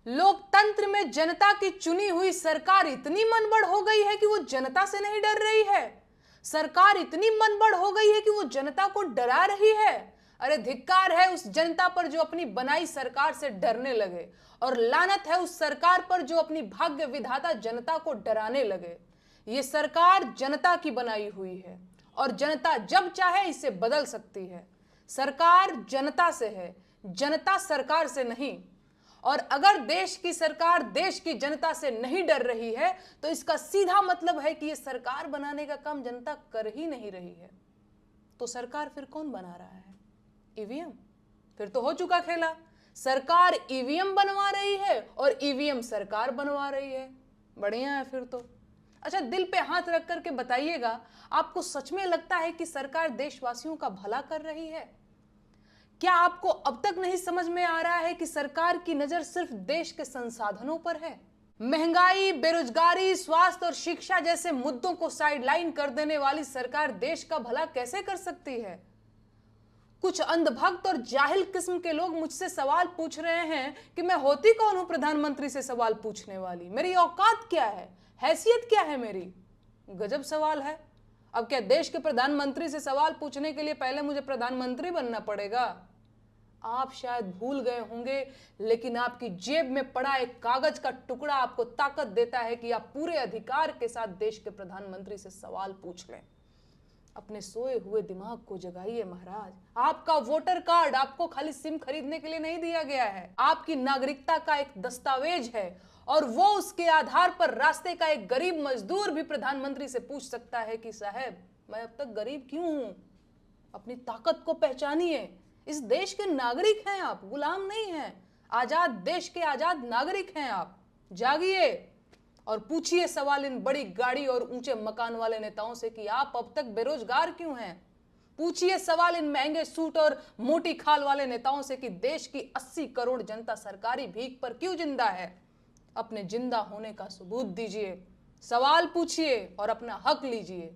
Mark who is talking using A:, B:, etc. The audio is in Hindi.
A: लोकतंत्र में जनता की चुनी हुई सरकार इतनी मनबड़ हो गई है कि वो जनता से नहीं डर रही है। सरकार इतनी मनबड़ हो गई है कि वो जनता को डरा रही है। अरे धिक्कार है उस जनता पर जो अपनी बनाई सरकार से डरने लगे, और लानत है उस सरकार पर जो अपनी भाग्य विधाता जनता को डराने लगे। ये सरकार जनता की बनाई हुई है और जनता जब चाहे इसे बदल सकती है। सरकार जनता से है, जनता सरकार से नहीं। और अगर देश की सरकार देश की जनता से नहीं डर रही है तो इसका सीधा मतलब है कि ये सरकार बनाने का काम जनता कर ही नहीं रही है। तो सरकार फिर कौन बना रहा है? ईवीएम। फिर तो हो चुका खेला। सरकार ईवीएम बनवा रही है और ईवीएम सरकार बनवा रही है। बढ़िया है फिर तो। अच्छा, दिल पे हाथ रख करके बताइएगा, आपको सच में लगता है कि सरकार देशवासियों का भला कर रही है? क्या आपको अब तक नहीं समझ में आ रहा है कि सरकार की नजर सिर्फ देश के संसाधनों पर है? महंगाई, बेरोजगारी, स्वास्थ्य और शिक्षा जैसे मुद्दों को साइडलाइन कर देने वाली सरकार देश का भला कैसे कर सकती है? कुछ अंधभक्त और जाहिल किस्म के लोग मुझसे सवाल पूछ रहे हैं कि मैं होती कौन हूं प्रधानमंत्री से सवाल पूछने वाली? मेरी औकात क्या है? हैसियत क्या है मेरी? गजब सवाल है। अब क्या देश के प्रधानमंत्री से सवाल पूछने के लिए पहले मुझे प्रधानमंत्री बनना पड़ेगा? आप शायद भूल गए होंगे, लेकिन आपकी जेब में पड़ा एक कागज का टुकड़ा आपको ताकत देता है कि आप पूरे अधिकार के साथ देश के प्रधानमंत्री से सवाल पूछ लें। अपने सोए हुए दिमाग को जगाइए महाराज। आपका वोटर कार्ड आपको खाली सिम खरीदने के लिए नहीं दिया गया है, आपकी नागरिकता का एक दस्तावेज है, और वो उसके आधार पर रास्ते का एक गरीब मजदूर भी प्रधानमंत्री से पूछ सकता है कि साहब मैं अब तक गरीब क्यों हूं? अपनी ताकत को पहचानिए। इस देश के नागरिक हैं आप, गुलाम नहीं हैं। आजाद देश के आजाद नागरिक हैं आप। जागिए और पूछिए सवाल इन बड़ी गाड़ी और ऊंचे मकान वाले नेताओं से कि आप अब तक बेरोजगार क्यों हैं? पूछिए सवाल इन महंगे सूट और मोटी खाल वाले नेताओं से कि देश की 80 करोड़ जनता सरकारी भीख पर क्यों जिंदा है? अपने जिंदा होने का सबूत दीजिए, सवाल पूछिए और अपना हक लीजिए।